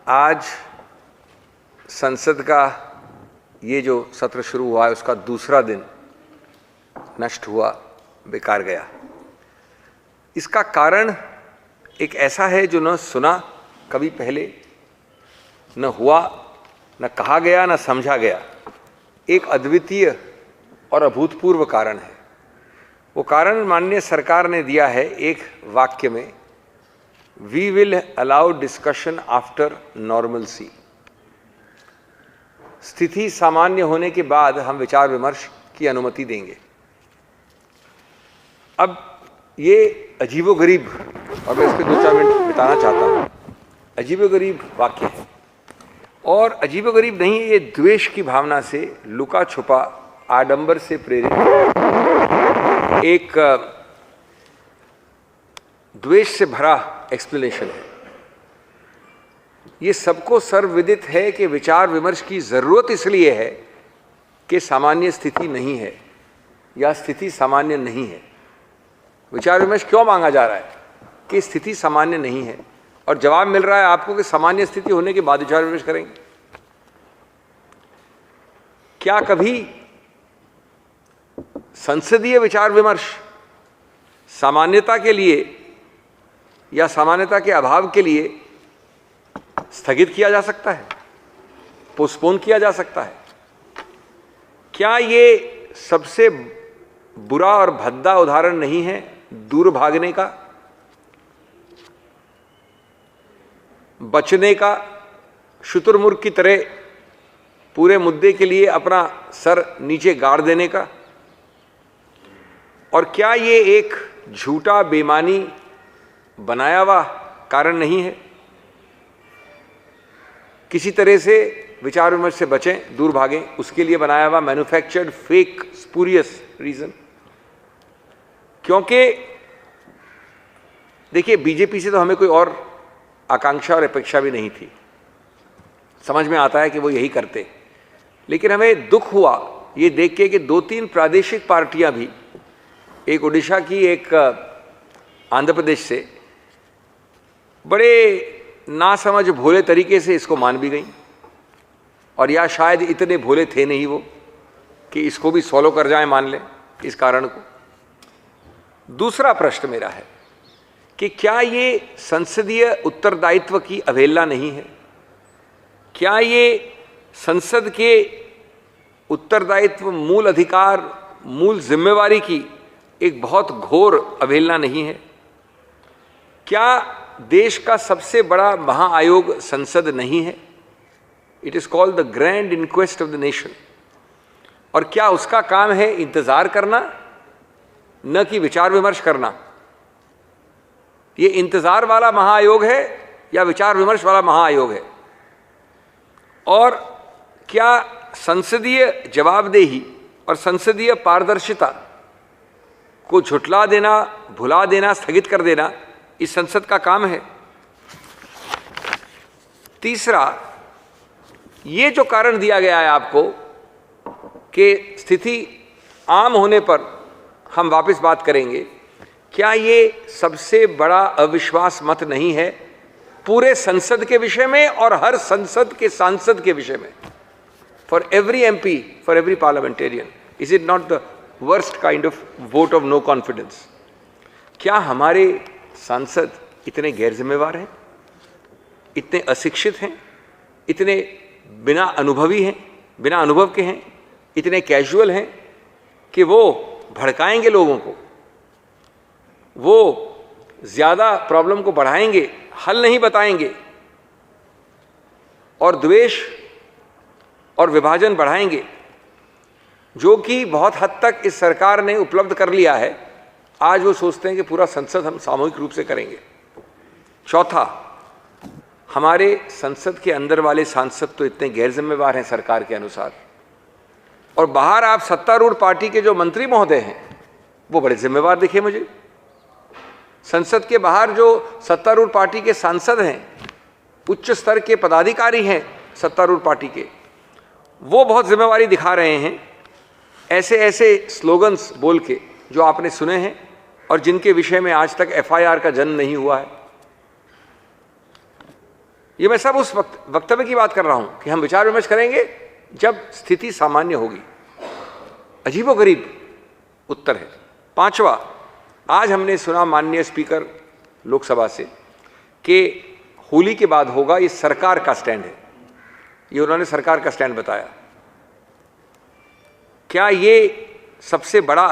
आज संसद का ये जो सत्र शुरू हुआ है उसका दूसरा दिन नष्ट हुआ, बेकार गया। इसका कारण एक ऐसा है जो न सुना कभी पहले, न हुआ, न कहा गया, न समझा गया। एक अद्वितीय और अभूतपूर्व कारण है। वो कारण माननीय सरकार ने दिया है एक वाक्य में, we will allow discussion after normalcy. स्थिति सामान्य होने के बाद हम विचार विमर्श की अनुमति देंगे। अब ये अजीबोगरीब, और मैं इस पर 2-4 मिनट बिताना चाहता हूँ, अजीबोगरीब वाक्य है। और अजीबोगरीब नहीं, ये द्वेष की भावना से, लुका छुपा आडंबर से प्रेरित एक द्वेष से भरा एक्सप्लेनेशन है। ये सबको सर्वविदित है कि विचार विमर्श की जरूरत इसलिए है कि सामान्य स्थिति नहीं है या स्थिति सामान्य नहीं है। विचार विमर्श क्यों मांगा जा रहा है? कि स्थिति सामान्य नहीं है, और जवाब मिल रहा है आपको कि सामान्य स्थिति होने के बाद विचार विमर्श करेंगे। क्या कभी संसदीय विचार विमर्श सामान्यता के लिए या सामान्यता के अभाव के लिए स्थगित किया जा सकता है, पोस्टपोन किया जा सकता है? क्या ये सबसे बुरा और भद्दा उदाहरण नहीं है दूर भागने का, बचने का, शुतुरमुर्ग की तरह पूरे मुद्दे के लिए अपना सर नीचे गाड़ देने का? और क्या ये एक झूठा, बेमानी, बनाया हुआ कारण नहीं है? किसी तरह से विचार विमर्श से बचें, दूर भागें, उसके लिए बनाया हुआ मैन्युफैक्चर्ड फेक स्पूरियस रीजन। क्योंकि देखिए, बीजेपी से तो हमें कोई और आकांक्षा और अपेक्षा भी नहीं थी। समझ में आता है कि वो यही करते, लेकिन हमें दुख हुआ ये देख के कि 2-3 प्रादेशिक पार्टियां भी, एक उड़ीसा की, एक आंध्र प्रदेश से, बड़े नासमझ भोले तरीके से इसको मान भी गई। और या शायद इतने भोले थे नहीं वो कि इसको भी सॉलो कर जाएं, मान लें इस कारण को। दूसरा प्रश्न मेरा है कि क्या ये संसदीय उत्तरदायित्व की अवहेलना नहीं है? क्या ये संसद के उत्तरदायित्व, मूल अधिकार, मूल जिम्मेवारी की एक बहुत घोर अवहेलना नहीं है? क्या देश का सबसे बड़ा महाआयोग संसद नहीं है? It is called the grand inquest of the nation. और क्या उसका काम है इंतजार करना, न कि विचार विमर्श करना? ये इंतजार वाला महाआयोग है या विचार विमर्श वाला महाआयोग है? और क्या संसदीय जवाबदेही और संसदीय पारदर्शिता को झुठला देना, भुला देना, स्थगित कर देना इस संसद का काम है? तीसरा, ये जो कारण दिया गया है आपको कि स्थिति आम होने पर हम वापस बात करेंगे, क्या ये सबसे बड़ा अविश्वास मत नहीं है पूरे संसद के विषय में और हर संसद के सांसद के विषय में? For every MP, for every parliamentarian, is it not the worst kind of vote of no confidence? क्या हमारे सांसद इतने गैर जिम्मेवार हैं, इतने अशिक्षित हैं, इतने बिना अनुभवी हैं, बिना अनुभव के हैं, इतने कैजुअल हैं कि वो भड़काएंगे लोगों को, वो ज्यादा प्रॉब्लम को बढ़ाएंगे, हल नहीं बताएंगे, और द्वेष और विभाजन बढ़ाएंगे, जो कि बहुत हद तक इस सरकार ने उपलब्ध कर लिया है। आज वो सोचते हैं कि पूरा संसद हम सामूहिक रूप से करेंगे। चौथा, हमारे संसद के अंदर वाले सांसद तो इतने गैर जिम्मेवार हैं सरकार के अनुसार, और बाहर आप सत्तारूढ़ पार्टी के जो मंत्री महोदय हैं वो बड़े जिम्मेवार दिखे मुझे। संसद के बाहर जो सत्तारूढ़ पार्टी के सांसद हैं, उच्च स्तर के पदाधिकारी हैं सत्तारूढ़ पार्टी के, वो बहुत जिम्मेवारी दिखा रहे हैं, ऐसे ऐसे स्लोगन्स बोल के जो आपने सुने हैं और जिनके विषय में आज तक एफआईआर का जन्म नहीं हुआ है। ये मैं सब उस वक्तव्य की बात कर रहा हूं कि हम विचार विमर्श करेंगे जब स्थिति सामान्य होगी। अजीबोगरीब उत्तर है। पांचवा, आज हमने सुना माननीय स्पीकर लोकसभा से कि होली के बाद होगा, ये सरकार का स्टैंड है, ये उन्होंने सरकार का स्टैंड बताया। क्या ये सबसे बड़ा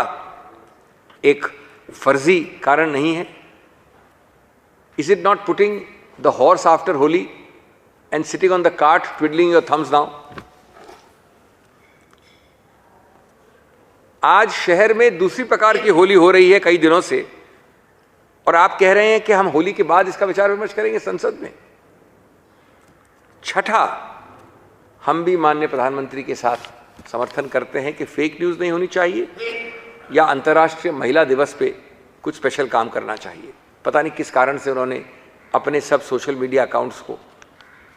एक फर्जी कारण नहीं है? Is it not putting the horse after holy and sitting on the cart twiddling your thumbs now? आज शहर में दूसरी प्रकार की होली हो रही है कई दिनों से, और आप कह रहे हैं कि हम होली के बाद इसका विचार विमर्श करेंगे संसद में। छठा, हम भी माननीय प्रधानमंत्री के साथ समर्थन करते हैं कि फेक न्यूज़ नहीं होनी चाहिए या अंतर्राष्ट्रीय महिला दिवस पे कुछ स्पेशल काम करना चाहिए। पता नहीं किस कारण से उन्होंने अपने सब सोशल मीडिया अकाउंट्स को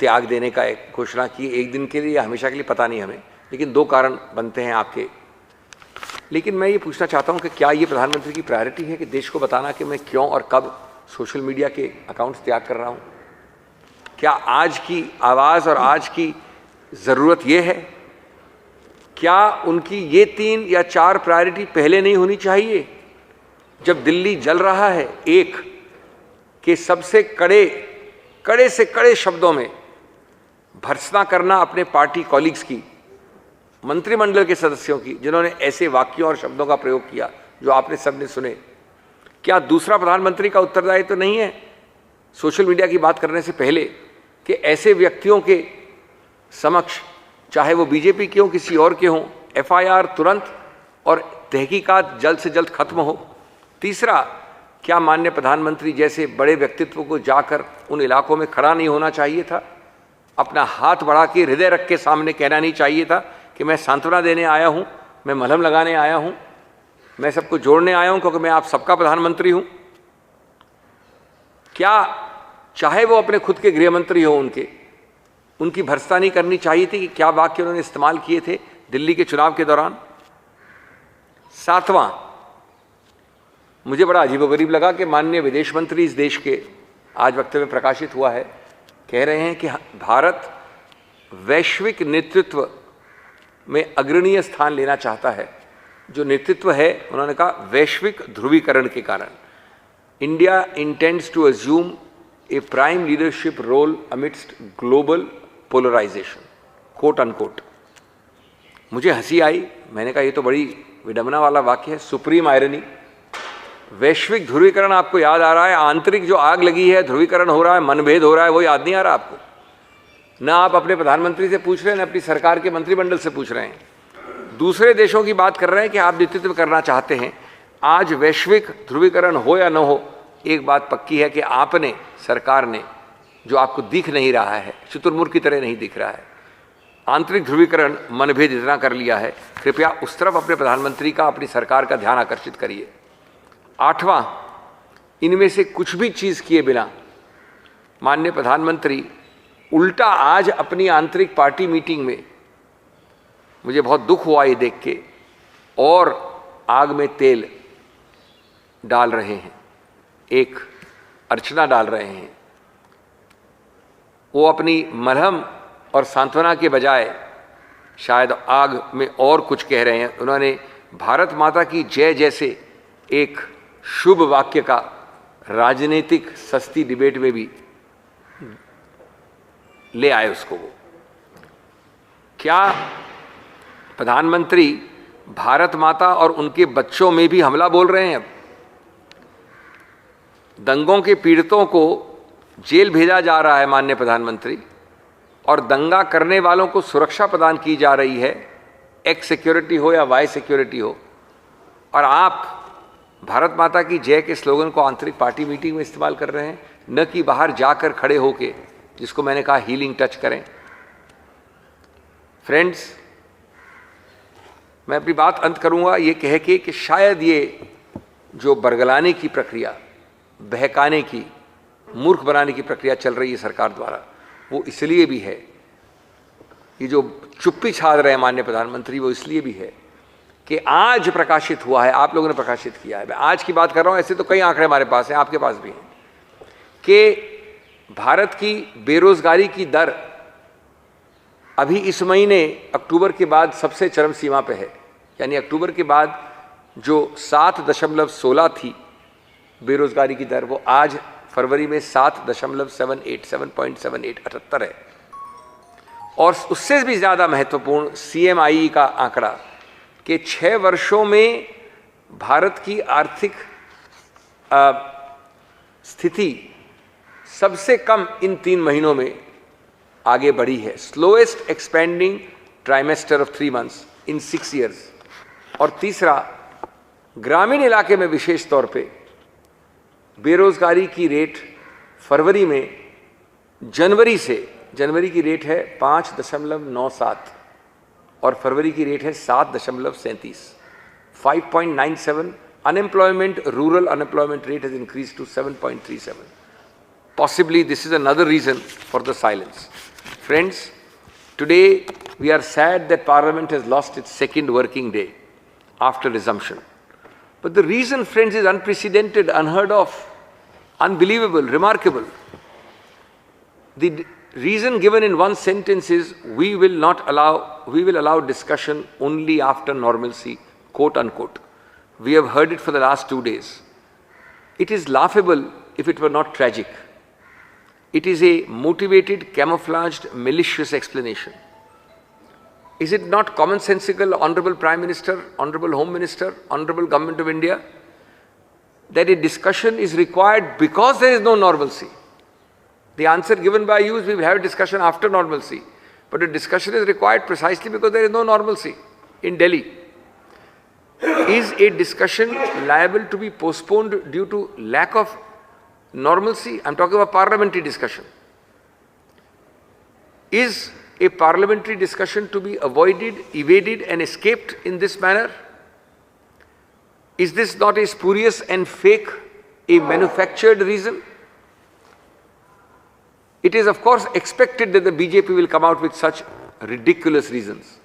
त्याग देने का एक घोषणा की, एक दिन के लिए या हमेशा के लिए, पता नहीं हमें, लेकिन दो कारण बनते हैं आपके। लेकिन मैं ये पूछना चाहता हूँ कि क्या ये प्रधानमंत्री की प्रायोरिटी है कि देश को बताना कि मैं क्यों और कब सोशल मीडिया के अकाउंट्स त्याग कर रहा हूँ? क्या आज की आवाज़ और आज की ज़रूरत ये है? क्या उनकी ये 3 या 4 प्रायोरिटी पहले नहीं होनी चाहिए? जब दिल्ली जल रहा है, एक कि सबसे कड़े से कड़े शब्दों में भर्त्सना करना अपने पार्टी कॉलीग्स की, मंत्रिमंडल के सदस्यों की, जिन्होंने ऐसे वाक्यों और शब्दों का प्रयोग किया जो आपने सबने सुने। क्या दूसरा प्रधानमंत्री का उत्तरदायित्व तो नहीं है सोशल मीडिया की बात करने से पहले कि ऐसे व्यक्तियों के समक्ष, चाहे वो बीजेपी के हों किसी और के हों, एफआईआर तुरंत और तहकीकात जल्द से जल्द खत्म हो? तीसरा, क्या माननीय प्रधानमंत्री जैसे बड़े व्यक्तित्व को जाकर उन इलाकों में खड़ा नहीं होना चाहिए था? अपना हाथ बढ़ा के हृदय रख के सामने कहना नहीं चाहिए था कि मैं सांत्वना देने आया हूं, मैं मलहम लगाने आया हूं, मैं सबको जोड़ने आया हूं क्योंकि मैं आप सबका प्रधानमंत्री हूं? क्या चाहे वो अपने खुद के गृह मंत्री हो, उनकी भर्त्सना नहीं करनी चाहिए थी कि क्या वाक्य उन्होंने इस्तेमाल किए थे दिल्ली के चुनाव के दौरान? सातवां, मुझे बड़ा अजीबोगरीब लगा कि माननीय विदेश मंत्री इस देश के आज वक्तव्य में प्रकाशित हुआ है, कह रहे हैं कि भारत वैश्विक नेतृत्व में अग्रणीय स्थान लेना चाहता है। जो नेतृत्व है, उन्होंने कहा वैश्विक ध्रुवीकरण के कारण, India intends to assume a prime leadership role amidst global polarisation, quote unquote. मुझे हंसी आई, मैंने कहा ये तो बड़ी विडंबना वाला वाक्य है, सुप्रीम आयरनी। वैश्विक ध्रुवीकरण आपको याद आ रहा है? आंतरिक जो आग लगी है, ध्रुवीकरण हो रहा है, मनभेद हो रहा है, वो याद नहीं आ रहा आपको? ना आप अपने प्रधानमंत्री से पूछ रहे हैं, ना अपनी सरकार के मंत्रिमंडल से पूछ रहे हैं। दूसरे देशों की बात कर रहे हैं कि आप नेतृत्व करना चाहते हैं। आज वैश्विक ध्रुवीकरण हो या न हो, एक बात पक्की है कि आपने, सरकार ने, जो आपको दिख नहीं रहा है, शुतुरमुर्ग की तरह नहीं दिख रहा है, आंतरिक ध्रुवीकरण, मनभेद इतना कर लिया है। कृपया उस तरफ अपने प्रधानमंत्री का, अपनी सरकार का ध्यान आकर्षित करिए। आठवां, इनमें से कुछ भी चीज़ किए बिना माननीय प्रधानमंत्री उल्टा आज अपनी आंतरिक पार्टी मीटिंग में, मुझे बहुत दुख हुआ ये देख के, और आग में तेल डाल रहे हैं, एक अर्चना डाल रहे हैं। वो अपनी मलहम और सांत्वना के बजाय शायद आग में और कुछ कह रहे हैं। उन्होंने भारत माता की जय जैसे एक शुभ वाक्य का राजनीतिक सस्ती डिबेट में भी ले आए उसको। वो क्या प्रधानमंत्री भारत माता और उनके बच्चों में भी हमला बोल रहे हैं? अब दंगों के पीड़ितों को जेल भेजा जा रहा है माननीय प्रधानमंत्री, और दंगा करने वालों को सुरक्षा प्रदान की जा रही है, एक्स सिक्योरिटी हो या वाई सिक्योरिटी हो, और आप भारत माता की जय के स्लोगन को आंतरिक पार्टी मीटिंग में इस्तेमाल कर रहे हैं, न कि बाहर जाकर खड़े होके, जिसको मैंने कहा हीलिंग टच करें। फ्रेंड्स, मैं अपनी बात अंत करूंगा ये कह के कि शायद ये जो बरगलाने की प्रक्रिया, बहकाने की, मूर्ख बनाने की प्रक्रिया चल रही है सरकार द्वारा, वो इसलिए भी है, ये जो चुप्पी छाड़ रहे हैं माननीय प्रधानमंत्री, वो इसलिए भी है कि आज प्रकाशित हुआ है, आप लोगों ने प्रकाशित किया है, मैं आज की बात कर रहा हूँ, ऐसे तो कई आंकड़े हमारे पास हैं, आपके पास भी हैं, कि भारत की बेरोजगारी की दर अभी इस महीने अक्टूबर के बाद सबसे चरम सीमा पे है। यानी अक्टूबर के बाद जो 7.16 थी बेरोजगारी की दर, वो आज फरवरी में 7.78 है। और उससे भी ज़्यादा महत्वपूर्ण CMIE का आंकड़ा कि 6 वर्षों में भारत की आर्थिक स्थिति सबसे कम इन 3 महीनों में आगे बढ़ी है। Slowest expanding trimester of 3 months in 6 years। और तीसरा, ग्रामीण इलाके में विशेष तौर पे बेरोजगारी की रेट फरवरी में जनवरी की रेट है 5.97 और फरवरी की रेट है 7.37, 5.97। Unemployment, rural unemployment rate has increase to 7.37। Possibly this is another reason for the silence. Friends, today we are sad that Parliament has lost its second working day after resumption. But the reason, friends, is unprecedented, unheard of, unbelievable, remarkable. The reason given in one sentence is we will allow discussion only after normalcy, quote unquote. We have heard it for the last 2 days. It is laughable if it were not tragic. It is a motivated, camouflaged, malicious explanation. Is it not commonsensical, Honorable Prime Minister, Honorable Home Minister, Honorable Government of India, that a discussion is required because there is no normalcy? The answer given by you is we will have a discussion after normalcy. But a discussion is required precisely because there is no normalcy in Delhi. Is a discussion liable to be postponed due to lack of normalcy? I'm talking about parliamentary discussion. Is a parliamentary discussion to be avoided, evaded and escaped in this manner? Is this not a spurious and fake, a manufactured reason? It is of course expected that the BJP will come out with such ridiculous reasons,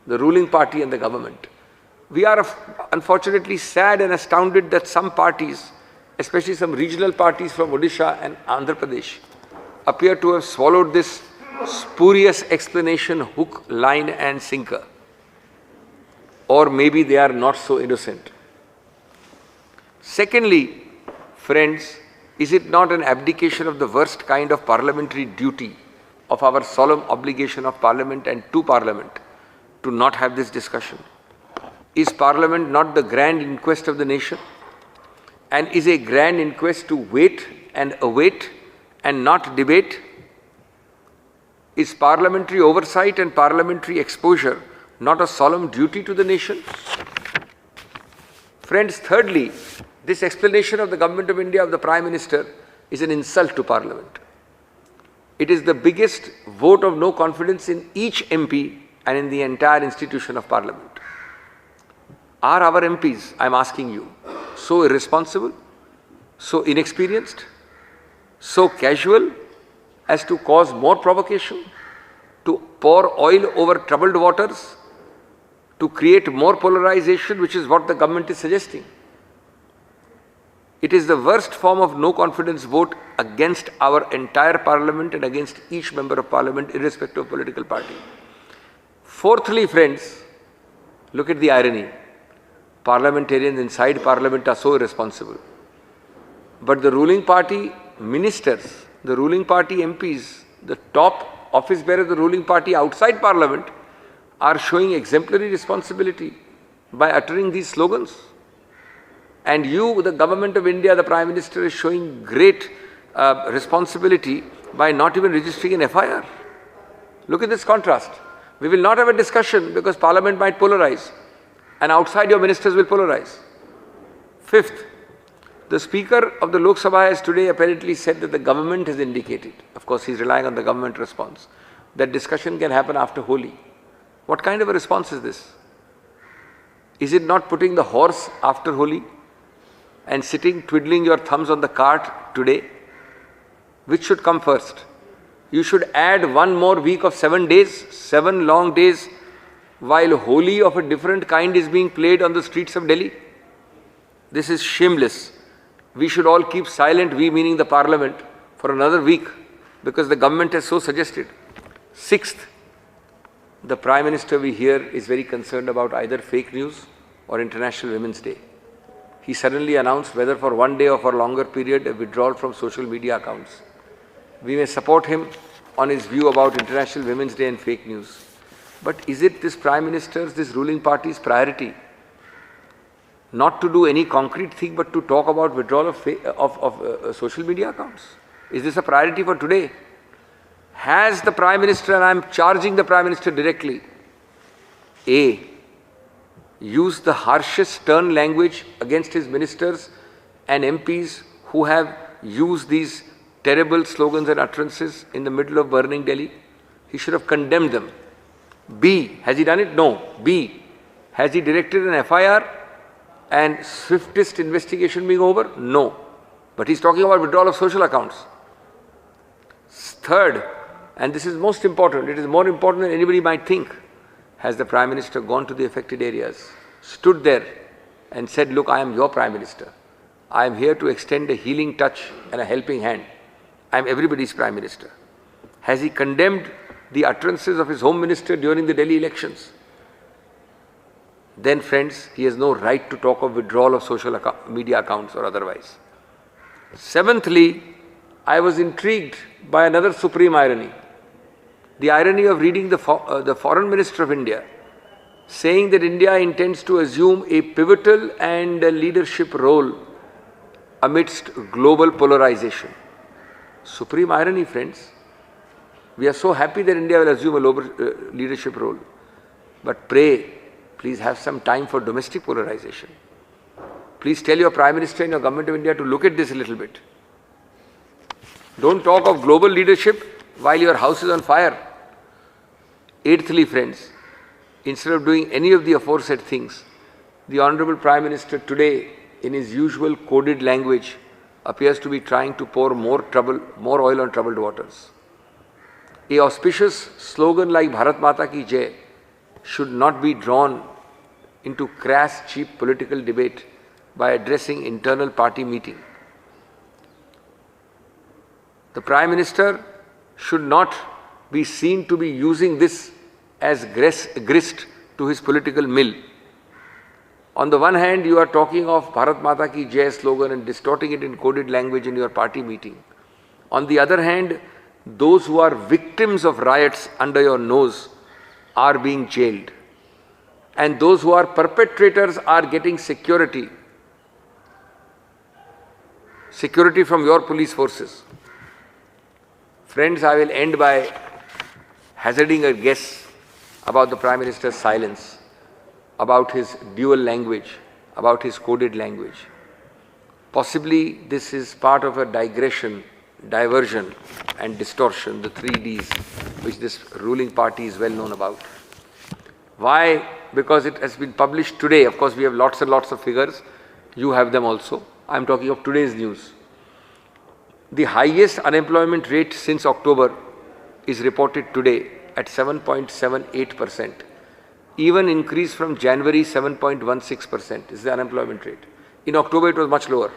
the ruling party and the government. We are unfortunately sad and astounded that some parties, especially some regional parties from Odisha and Andhra Pradesh, appear to have swallowed this spurious explanation hook, line and sinker. Or maybe they are not so innocent. Secondly, friends, is it not an abdication of the worst kind of parliamentary duty, of our solemn obligation of Parliament and to Parliament, to not have this discussion? Is Parliament not the grand inquest of the nation? And is a grand inquest to wait and await and not debate? Is parliamentary oversight and parliamentary exposure not a solemn duty to the nation? Friends, thirdly, this explanation of the Government of India, of the Prime Minister, is an insult to Parliament. It is the biggest vote of no confidence in each MP and in the entire institution of Parliament. Are our MPs, I am asking you, so irresponsible, so inexperienced, so casual as to cause more provocation, to pour oil over troubled waters, to create more polarization, which is what the government is suggesting? It is the worst form of no confidence vote against our entire Parliament and against each member of Parliament, irrespective of political party. Fourthly, friends, look at the irony. Parliamentarians inside Parliament are so irresponsible. But the ruling party ministers, the ruling party MPs, the top office bearers of the ruling party outside Parliament are showing exemplary responsibility by uttering these slogans. And you, the Government of India, the Prime Minister, is showing great responsibility by not even registering an FIR. Look at this contrast. We will not have a discussion because Parliament might polarize, and outside your ministers will polarize. Fifth, the Speaker of the Lok Sabha has today apparently said that the government has indicated, of course he is relying on the government response, that discussion can happen after Holi. What kind of a response is this? Is it not putting the horse after Holi and sitting twiddling your thumbs on the cart today? Which should come first? You should add one more week of 7 days, 7 long days, while Holi of a different kind is being played on the streets of Delhi. This is shameless. We should all keep silent, we meaning the Parliament, for another week because the government has so suggested. Sixth, the Prime Minister, we hear, is very concerned about either fake news or International Women's Day. He suddenly announced, whether for one day or for a longer period, a withdrawal from social media accounts. We may support him on his view about International Women's Day and fake news. But is it this Prime Minister's, this ruling party's priority not to do any concrete thing but to talk about withdrawal of social media accounts? Is this a priority for today? Has the Prime Minister, and I am charging the Prime Minister directly, A, used the harshest stern language against his ministers and MPs who have used these terrible slogans and utterances in the middle of burning Delhi? He should have condemned them. B, has he done it? No. B, has he directed an FIR and swiftest investigation being over? No. But he's talking about withdrawal of social accounts. Third, and this is most important, it is more important than anybody might think, has the Prime Minister gone to the affected areas, stood there and said, look, I am your Prime Minister. I am here to extend a healing touch and a helping hand. I am everybody's Prime Minister. Has he condemned the utterances of his Home Minister during the Delhi elections? Then, friends, he has no right to talk of withdrawal of social media accounts or otherwise. Seventhly, I was intrigued by another supreme irony. The irony of reading the Foreign Minister of India saying that India intends to assume a pivotal and a leadership role amidst global polarization. Supreme irony, friends. We are so happy that India will assume a global leadership role. But pray, please have some time for domestic polarization. Please tell your Prime Minister and your Government of India to look at this a little bit. Don't talk of global leadership while your house is on fire. Eighthly, friends, instead of doing any of the aforesaid things, the Honorable Prime Minister today, in his usual coded language, appears to be trying to pour more oil on troubled waters. A auspicious slogan like Bharat Mata Ki Jai should not be drawn into crass, cheap political debate by addressing internal party meeting. The Prime Minister should not be seen to be using this as grist to his political mill. On the one hand, you are talking of Bharat Mata Ki Jai slogan and distorting it in coded language in your party meeting. On the other hand, those who are victims of riots under your nose are being jailed. And those who are perpetrators are getting security from your police forces. Friends, I will end by hazarding a guess about the Prime Minister's silence, about his dual language, about his coded language. Possibly this is part of a digression, diversion and distortion, the 3Ds, which this ruling party is well known about. Why? Because it has been published today. Of course, we have lots and lots of figures. You have them also. I am talking of today's news. The highest unemployment rate since October is reported today at 7.78%. Even increased from January, 7.16% is the unemployment rate. In October, it was much lower.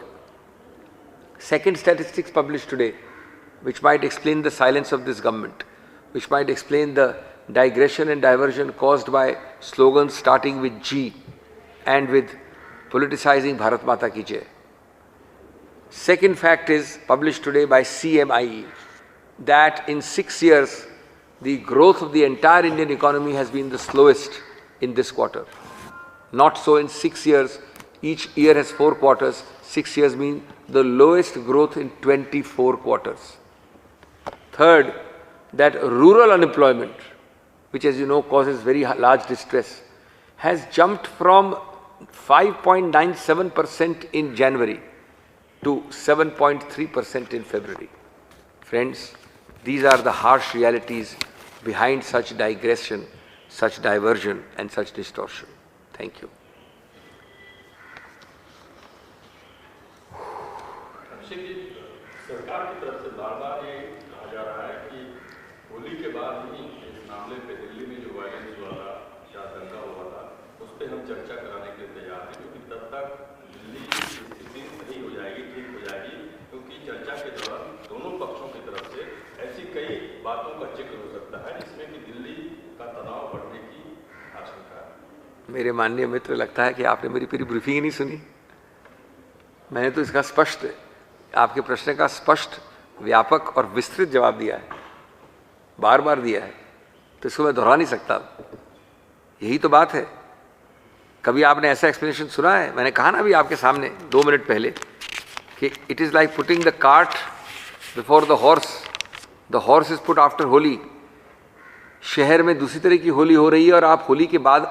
Second statistics published today, which might explain the silence of this government, which might explain the digression and diversion caused by slogans starting with G and with politicizing Bharat Mata Ki Jai. Second fact is published today by CMIE that in 6 years, the growth of the entire Indian economy has been the slowest in this quarter. Not so in 6 years. Each year has 4 quarters. 6 years mean the lowest growth in 24 quarters. Third, that rural unemployment, which as you know causes very large distress, has jumped from 5.97% in January to 7.3% in February. Friends, these are the harsh realities behind such digression, such diversion and such distortion. Thank you. सरकार की तरफ से बार-बार ये कहा जा रहा है कि होली के बाद ही इस मामले पे दिल्ली में जो वायलेंस हुआ था या दंगा हुआ था उस पर हम चर्चा कराने के लिए तैयार हैं, क्योंकि तब तक दिल्ली की स्थिति सही हो जाएगी, ठीक हो जाएगी, क्योंकि चर्चा के दौरान दोनों पक्षों की तरफ से ऐसी कई बातों का जिक्र हो सकता है जिसमें कि दिल्ली का तनाव बढ़ने की आशंका है। मेरे माननीय मित्र, लगता है कि आपने मेरी पूरी ब्रीफिंग ही नहीं सुनी। मैंने तो इसका स्पष्ट, आपके प्रश्न का स्पष्ट, व्यापक और विस्तृत जवाब दिया है, बार बार दिया है, तो इसको मैं दोहरा नहीं सकता। यही तो बात है। कभी आपने ऐसा एक्सप्लेनेशन सुना है? मैंने कहा ना अभी आपके सामने 2 मिनट पहले कि it is like putting the cart before the horse is put after Holi. शहर में दूसरी तरह की होली हो रही है और आप होली के बाद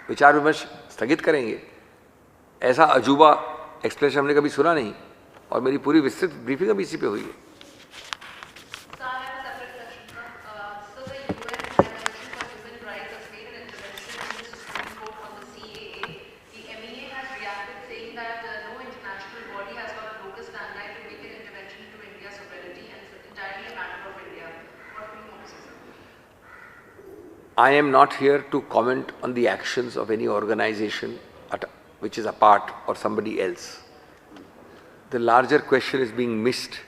विचार विमर्श स्थगित करेंगे, ऐसा अजूबा एक्सप्लेनेशन हमने कभी सुना नहीं। और मेरी पूरी विस्तृत ब्रीफिंग अभी इसी पे हुई है। I am not here to comment on the actions of any organization which is apart or somebody else. The larger question is being missed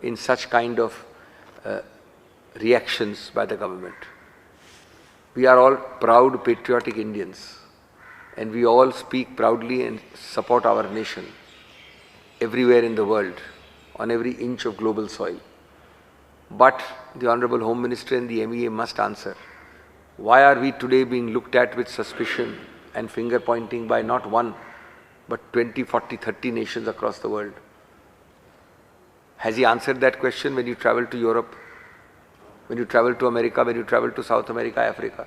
in such kind of reactions by the government. We are all proud, patriotic Indians, and we all speak proudly and support our nation everywhere in the world, on every inch of global soil. But the Honorable Home Minister and the MEA must answer. Why are we today being looked at with suspicion and finger pointing by not one, but 20, 40, 30 nations across the world? Has he answered that question when you travel to Europe, when you travel to America, when you travel to South America, Africa?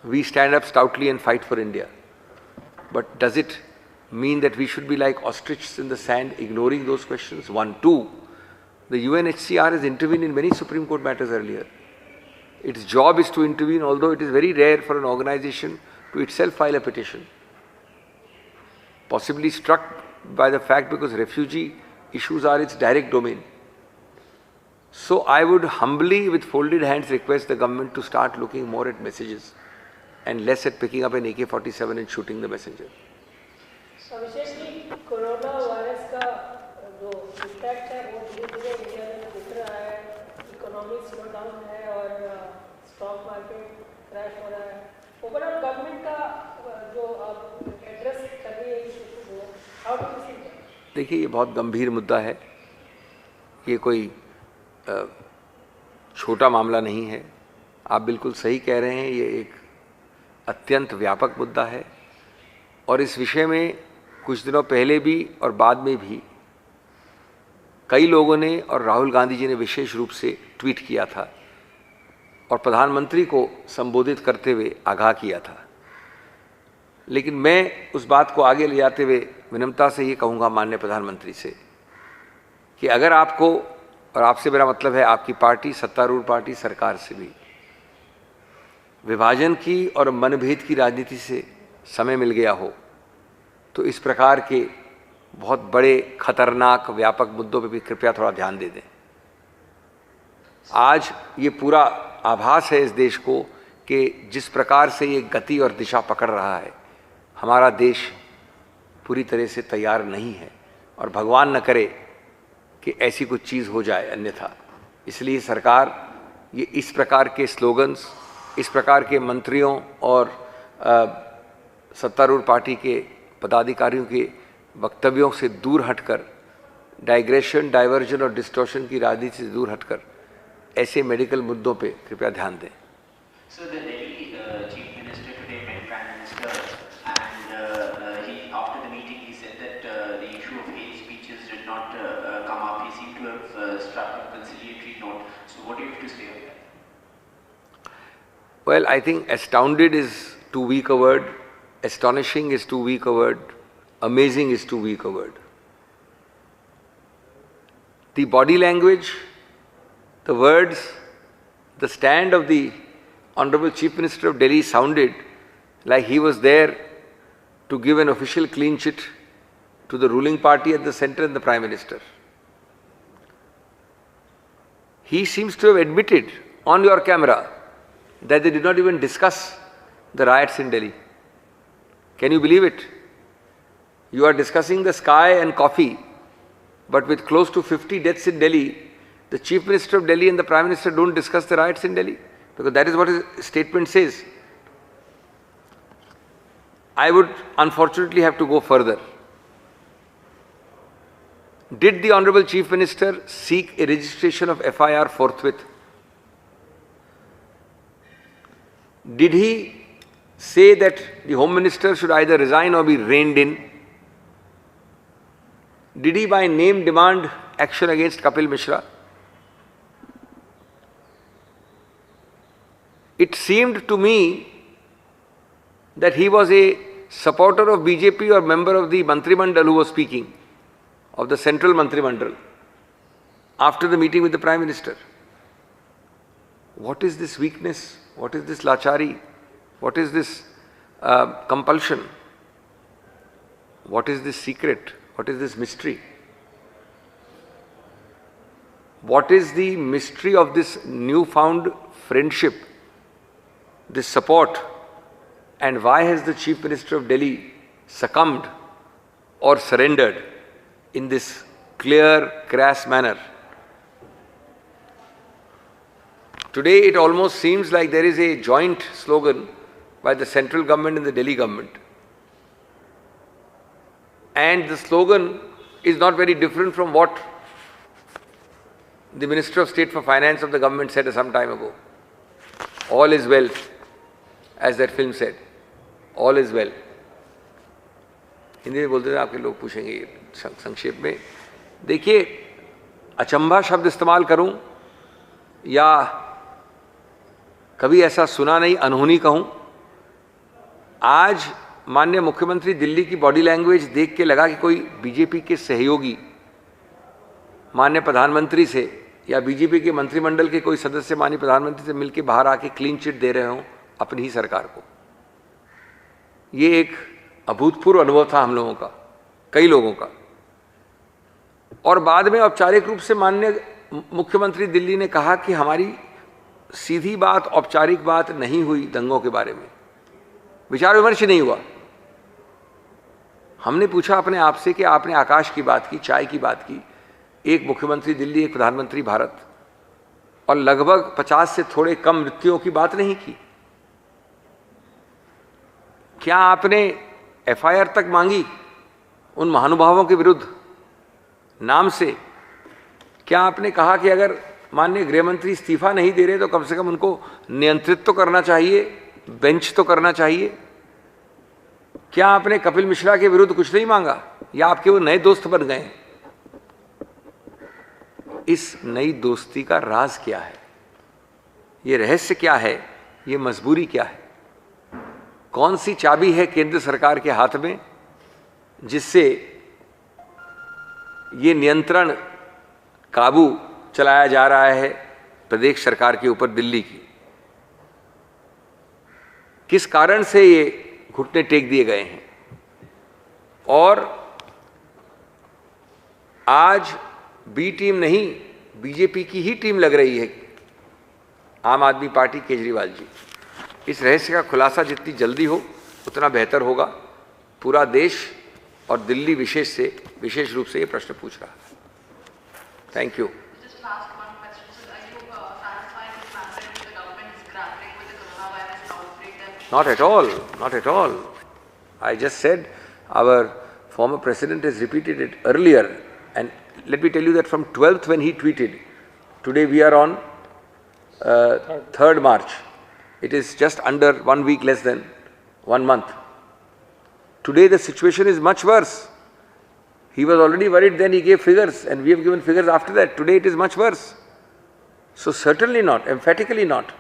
We stand up stoutly and fight for India. But does it mean that we should be like ostriches in the sand, ignoring those questions? 1. 2. The UNHCR has intervened in many Supreme Court matters earlier. Its job is to intervene, although it is very rare for an organization to itself file a petition. Possibly struck by the fact because refugee issues are its direct domain. So I would humbly, with folded hands, request the government to start looking more at messages and less at picking up an AK-47 and shooting the messenger. So विशेषली corona virus का जो impact है वो धीरे-धीरे India में दिख रहा है, इकोनॉमिक स्लो डाउन है और स्टॉक मार्केट क्रैश हो रहा है। ओवरऑल गवर्नमेंट का जो अब एड्रेस कर रही है इस इशू को, how do you see that? देखिए, ये बहुत गंभीर मुद्दा है। ये कोई छोटा मामला नहीं है। आप बिल्कुल सही कह रहे हैं, ये एक अत्यंत व्यापक मुद्दा है और इस विषय में कुछ दिनों पहले भी और बाद में भी कई लोगों ने और राहुल गांधी जी ने विशेष रूप से ट्वीट किया था और प्रधानमंत्री को संबोधित करते हुए आगाह किया था। लेकिन मैं उस बात को आगे ले जाते हुए विनम्रता से ये कहूँगा माननीय प्रधानमंत्री से कि अगर आपको, और आपसे मेरा मतलब है आपकी पार्टी, सत्तारूढ़ पार्टी, सरकार से भी, विभाजन की और मनभेद की राजनीति से समय मिल गया हो तो इस प्रकार के बहुत बड़े खतरनाक व्यापक मुद्दों पर भी कृपया थोड़ा ध्यान दे दें। आज ये पूरा आभास है इस देश को कि जिस प्रकार से ये गति और दिशा पकड़ रहा है, हमारा देश पूरी तरह से तैयार नहीं है और भगवान न करे कि ऐसी कुछ चीज़ हो जाए अन्यथा। इसलिए सरकार ये इस प्रकार के स्लोगन्स, इस प्रकार के मंत्रियों और सत्तारूढ़ पार्टी के पदाधिकारियों के वक्तव्यों से दूर हटकर, डाइग्रेशन, डाइवर्जन और डिस्टॉर्शन की राजनीति से दूर हटकर ऐसे मेडिकल मुद्दों पे कृपया ध्यान दें। So the Delhi Chief Minister today met Prime Minister, and after the meeting he said that the issue of hate speeches did not come up. He seemed to have struck a conciliatory note. So what do you have to say on that? Well, I think astounded is too weak a word, astonishing is too weak a word, amazing is too weak a word. The body language, the words, the stand of the Honorable Chief Minister of Delhi sounded like he was there to give an official clean chit to the ruling party at the center and the Prime Minister. He seems to have admitted on your camera that they did not even discuss the riots in Delhi. Can you believe it? You are discussing the sky and coffee, but with close to 50 deaths in Delhi, The Chief Minister of Delhi and the Prime Minister don't discuss the riots in Delhi, because that is what his statement says. I would unfortunately have to go further. Did the Honorable Chief Minister seek a registration of FIR forthwith? Did he say that the Home Minister should either resign or be reined in? Did he by name demand action against Kapil Mishra? It seemed to me that he was a supporter of BJP or member of the Mantrimandal who was speaking, of the Central Mantrimandal, after the meeting with the Prime Minister. What is this weakness? What is this lachari? What is this compulsion? What is this secret? What is this mystery? What is the mystery of this newfound friendship, this support, and why has the Chief Minister of Delhi succumbed or surrendered in this clear, crass manner? Today it almost seems like there is a joint slogan by the central government and the Delhi government. And the slogan is not very different from what the Minister of State for Finance of the government said some time ago. All is well, as that film said. All is well. Hindi में बोलते थे, आपके लोग पूछेंगे संक्षेप में. देखिए, अचंभा शब्द इस्तेमाल करूं या कभी ऐसा सुना नहीं अनहोनी कहूं, आज माननीय मुख्यमंत्री दिल्ली की बॉडी लैंग्वेज देख के लगा कि कोई बीजेपी के सहयोगी माननीय प्रधानमंत्री से या बीजेपी के मंत्रिमंडल के कोई सदस्य माननीय प्रधानमंत्री से मिलकर बाहर आके क्लीन चिट दे रहे हों अपनी ही सरकार को. ये एक अभूतपूर्व अनुभव था हम लोगों का, कई लोगों का. और बाद में औपचारिक रूप से माननीय मुख्यमंत्री दिल्ली ने कहा कि हमारी सीधी बात, औपचारिक बात नहीं हुई दंगों के बारे में, विचार विमर्श नहीं हुआ. हमने पूछा अपने आप से कि आपने आकाश की बात की, चाय की बात की, एक मुख्यमंत्री दिल्ली, एक प्रधानमंत्री भारत, और लगभग 50 से थोड़े कम मृत्युओं की बात नहीं की. क्या आपने एफआईआर तक मांगी उन महानुभावों के विरुद्ध नाम से? क्या आपने कहा कि अगर माननीय गृहमंत्री इस्तीफा नहीं दे रहे तो कम से कम उनको नियंत्रित तो करना चाहिए, बेंच तो करना चाहिए? क्या आपने कपिल मिश्रा के विरुद्ध कुछ नहीं मांगा, या आपके वो नए दोस्त बन गए? इस नई दोस्ती का राज क्या है? ये रहस्य क्या है? ये मजबूरी क्या है? कौन सी चाबी है केंद्र सरकार के हाथ में जिससे ये नियंत्रण, काबू चलाया जा रहा है प्रदेश सरकार के ऊपर दिल्ली की? किस कारण से ये घुटने टेक दिए गए हैं? और आज बी टीम नहीं, बीजेपी की ही टीम लग रही है आम आदमी पार्टी, केजरीवाल जी. इस रहस्य का खुलासा जितनी जल्दी हो उतना बेहतर होगा. पूरा देश और दिल्ली विशेष रूप से ये प्रश्न पूछ रहा है. Thank you. Not at all, not at all. I just said our former president has repeated it earlier, and let me tell you that from 12th when he tweeted, today we are on 3rd March. It is just under 1 week, less than 1 month. Today the situation is much worse. He was already worried then, he gave figures, and we have given figures after that. Today it is much worse. So certainly not, emphatically not.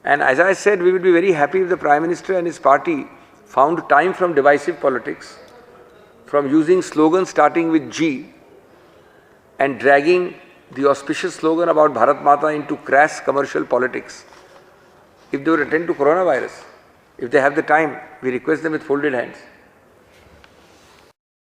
And as I said, we would be very happy if the Prime Minister and his party found time from divisive politics, from using slogans starting with G and dragging the auspicious slogan about Bharat Mata into crass commercial politics. If they would attend to coronavirus, if they have the time, we request them with folded hands.